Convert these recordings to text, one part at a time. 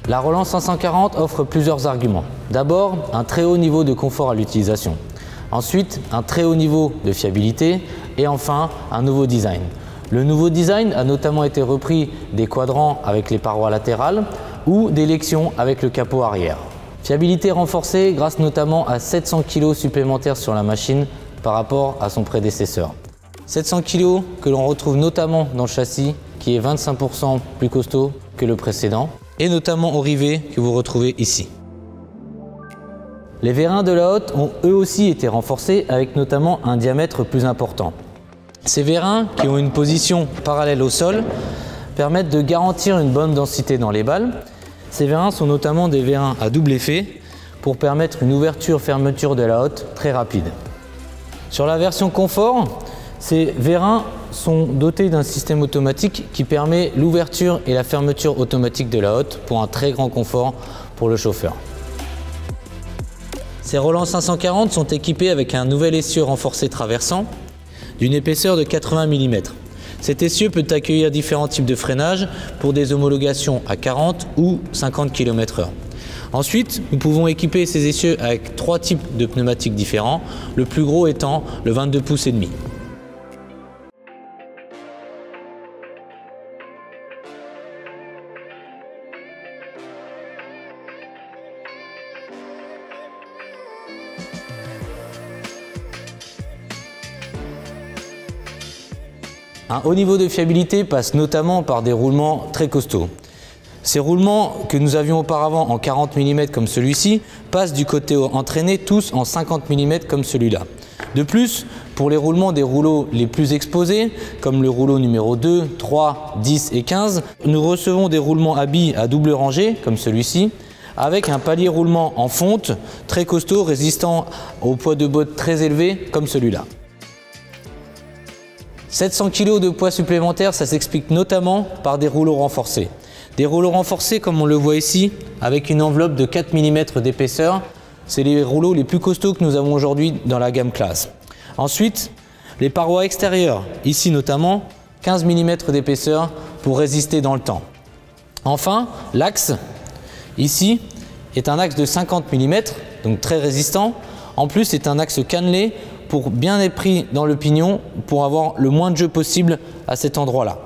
La Roland 540 offre plusieurs arguments. D'abord, un très haut niveau de confort à l'utilisation. Ensuite, un très haut niveau de fiabilité. Et enfin, un nouveau design. Le nouveau design a notamment été repris des quadrants avec les parois latérales ou des lections avec le capot arrière. Fiabilité renforcée grâce notamment à 700 kg supplémentaires sur la machine par rapport à son prédécesseur. 700 kg que l'on retrouve notamment dans le châssis qui est 25% plus costaud que le précédent et notamment au rivet que vous retrouvez ici. Les vérins de la Hotte ont eux aussi été renforcés avec notamment un diamètre plus important. Ces vérins qui ont une position parallèle au sol permettent de garantir une bonne densité dans les balles. Ces vérins sont notamment des vérins à double effet pour permettre une ouverture-fermeture de la Hotte très rapide. Sur la version confort, ces vérins sont dotés d'un système automatique qui permet l'ouverture et la fermeture automatique de la Hotte pour un très grand confort pour le chauffeur. Ces Roland 540 sont équipés avec un nouvel essieu renforcé traversant d'une épaisseur de 80 mm. Cet essieu peut accueillir différents types de freinage pour des homologations à 40 ou 50 km/h. Ensuite, nous pouvons équiper ces essieux avec 3 types de pneumatiques différents, le plus gros étant le 22 pouces et demi. Un haut niveau de fiabilité passe notamment par des roulements très costauds. Ces roulements que nous avions auparavant en 40 mm comme celui-ci passent du côté entraîné tous en 50 mm comme celui-là. De plus, pour les roulements des rouleaux les plus exposés, comme le rouleau numéro 2, 3, 10 et 15, nous recevons des roulements à billes à double rangée comme celui-ci, avec un palier roulement en fonte très costaud résistant au poids de botte très élevé comme celui-là. 700 kg de poids supplémentaire, ça s'explique notamment par des rouleaux renforcés. Des rouleaux renforcés comme on le voit ici, avec une enveloppe de 4 mm d'épaisseur. C'est les rouleaux les plus costauds que nous avons aujourd'hui dans la gamme classe. Ensuite, les parois extérieures, ici notamment, 15 mm d'épaisseur pour résister dans le temps. Enfin, l'axe, ici, est un axe de 50 mm, donc très résistant. En plus, c'est un axe cannelé pour bien être pris dans le pignon, pour avoir le moins de jeu possible à cet endroit-là.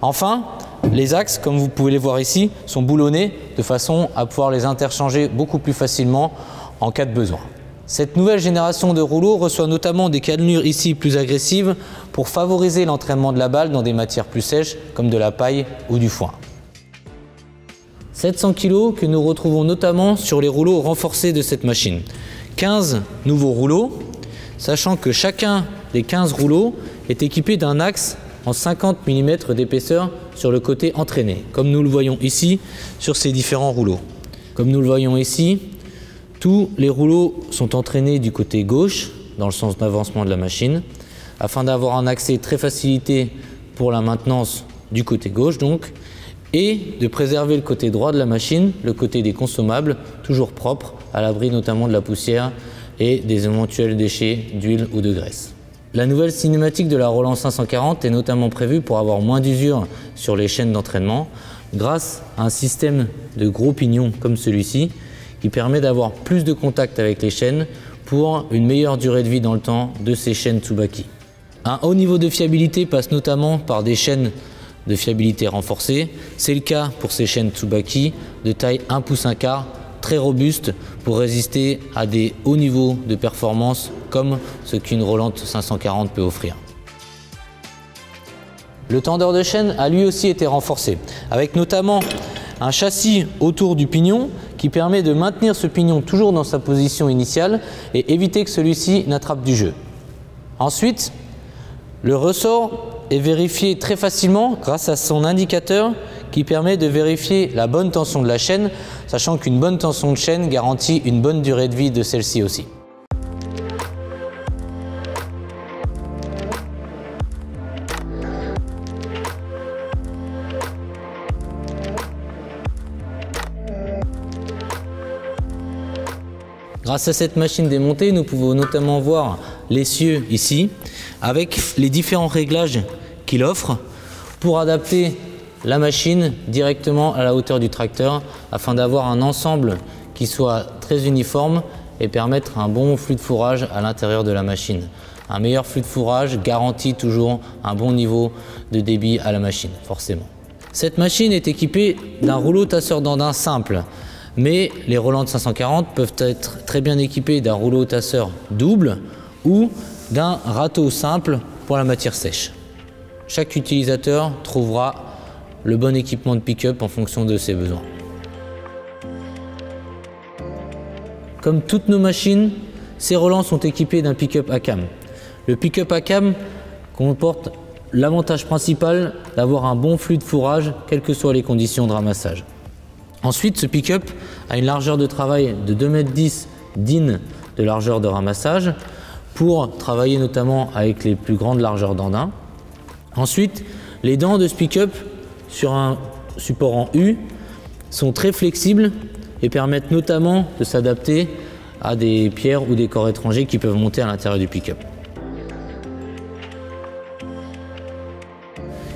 Enfin, les axes, comme vous pouvez les voir ici, sont boulonnés de façon à pouvoir les interchanger beaucoup plus facilement en cas de besoin. Cette nouvelle génération de rouleaux reçoit notamment des cannelures ici plus agressives pour favoriser l'entraînement de la balle dans des matières plus sèches comme de la paille ou du foin. 700 kg que nous retrouvons notamment sur les rouleaux renforcés de cette machine. 15 nouveaux rouleaux, sachant que chacun des 15 rouleaux est équipé d'un axe en 50 mm d'épaisseur sur le côté entraîné, comme nous le voyons ici sur ces différents rouleaux. Comme nous le voyons ici, tous les rouleaux sont entraînés du côté gauche, dans le sens d'avancement de la machine, afin d'avoir un accès très facilité pour la maintenance du côté gauche donc, et de préserver le côté droit de la machine, le côté des consommables, toujours propre, à l'abri notamment de la poussière et des éventuels déchets d'huile ou de graisse. La nouvelle cinématique de la Roland 540 est notamment prévue pour avoir moins d'usure sur les chaînes d'entraînement grâce à un système de gros pignons comme celui-ci qui permet d'avoir plus de contact avec les chaînes pour une meilleure durée de vie dans le temps de ces chaînes Tsubaki. Un haut niveau de fiabilité passe notamment par des chaînes de fiabilité renforcées. C'est le cas pour ces chaînes Tsubaki de taille 1 pouce 1 quart, très robuste pour résister à des hauts niveaux de performance comme ce qu'une Roland 540 peut offrir. Le tendeur de chaîne a lui aussi été renforcé, avec notamment un châssis autour du pignon qui permet de maintenir ce pignon toujours dans sa position initiale et éviter que celui-ci n'attrape du jeu. Ensuite, le ressort est vérifié très facilement grâce à son indicateur qui permet de vérifier la bonne tension de la chaîne, sachant qu'une bonne tension de chaîne garantit une bonne durée de vie de celle-ci aussi. Grâce à cette machine démontée, nous pouvons notamment voir l'essieu ici, avec les différents réglages qu'il offre pour adapter la machine directement à la hauteur du tracteur afin d'avoir un ensemble qui soit très uniforme et permettre un bon flux de fourrage à l'intérieur de la machine. Un meilleur flux de fourrage garantit toujours un bon niveau de débit à la machine, forcément. Cette machine est équipée d'un rouleau tasseur d'andin simple, mais les Roland 540 peuvent être très bien équipés d'un rouleau tasseur double ou d'un râteau simple pour la matière sèche. Chaque utilisateur trouvera le bon équipement de pick-up en fonction de ses besoins. Comme toutes nos machines, ces Roland sont équipés d'un pick-up à cam. Le pick-up à cam comporte l'avantage principal d'avoir un bon flux de fourrage, quelles que soient les conditions de ramassage. Ensuite, ce pick-up a une largeur de travail de 2,10 m d'in de largeur de ramassage pour travailler notamment avec les plus grandes largeurs d'andin. Ensuite, les dents de ce pick-up sur un support en U sont très flexibles et permettent notamment de s'adapter à des pierres ou des corps étrangers qui peuvent monter à l'intérieur du pick-up.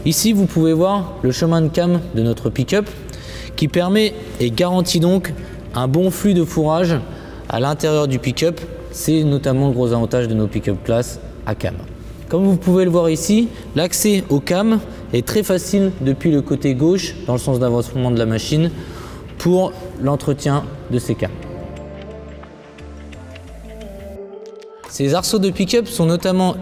Ici, vous pouvez voir le chemin de cam de notre pick-up qui permet et garantit donc un bon flux de fourrage à l'intérieur du pick-up. C'est notamment le gros avantage de nos pick-up classe à cam. Comme vous pouvez le voir ici, l'accès au cam est très facile depuis le côté gauche dans le sens d'avancement de la machine pour l'entretien de ces cams. Ces arceaux de pick-up sont notamment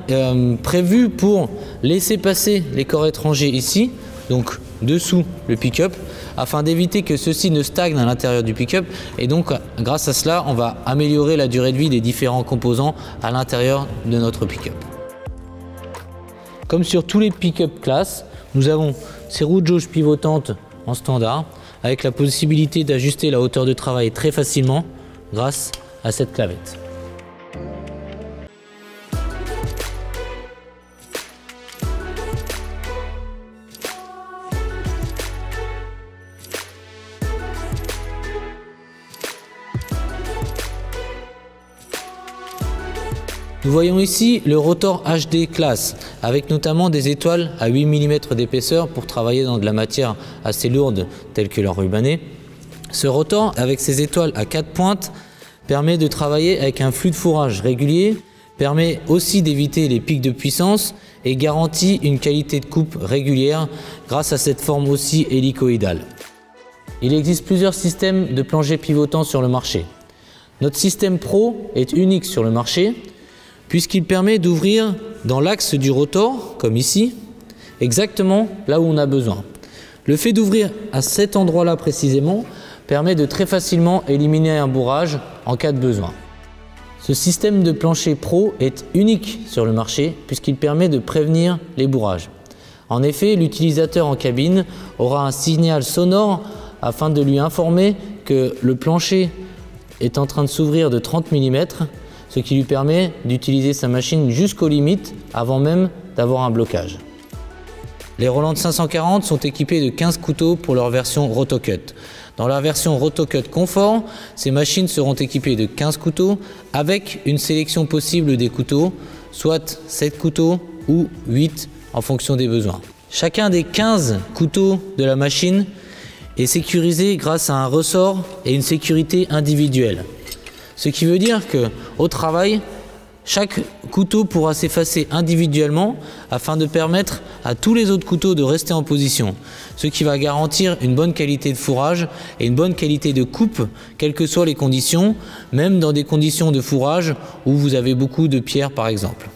prévus pour laisser passer les corps étrangers ici, donc dessous le pick-up, afin d'éviter que ceux-ci ne stagnent à l'intérieur du pick-up. Et donc, grâce à cela, on va améliorer la durée de vie des différents composants à l'intérieur de notre pick-up. Comme sur tous les pick-up classe, nous avons ces roues de jauge pivotantes en standard, avec la possibilité d'ajuster la hauteur de travail très facilement grâce à cette clavette. Nous voyons ici le rotor HD classe avec notamment des étoiles à 8 mm d'épaisseur pour travailler dans de la matière assez lourde telle que l'enrubanné. Ce rotor avec ses étoiles à 4 pointes permet de travailler avec un flux de fourrage régulier, permet aussi d'éviter les pics de puissance et garantit une qualité de coupe régulière grâce à cette forme aussi hélicoïdale. Il existe plusieurs systèmes de plongée pivotant sur le marché. Notre système Pro est unique sur le marché puisqu'il permet d'ouvrir dans l'axe du rotor, comme ici, exactement là où on a besoin. Le fait d'ouvrir à cet endroit-là précisément permet de très facilement éliminer un bourrage en cas de besoin. Ce système de plancher Pro est unique sur le marché puisqu'il permet de prévenir les bourrages. En effet, l'utilisateur en cabine aura un signal sonore afin de lui informer que le plancher est en train de s'ouvrir de 30 mm, ce qui lui permet d'utiliser sa machine jusqu'aux limites avant même d'avoir un blocage. Les Roland 540 sont équipés de 15 couteaux pour leur version Rotocut. Dans la version Rotocut Confort, ces machines seront équipées de 15 couteaux avec une sélection possible des couteaux, soit 7 couteaux ou 8 en fonction des besoins. Chacun des 15 couteaux de la machine est sécurisé grâce à un ressort et une sécurité individuelle. Ce qui veut dire qu'au travail, chaque couteau pourra s'effacer individuellement afin de permettre à tous les autres couteaux de rester en position, ce qui va garantir une bonne qualité de fourrage et une bonne qualité de coupe, quelles que soient les conditions, même dans des conditions de fourrage où vous avez beaucoup de pierres par exemple.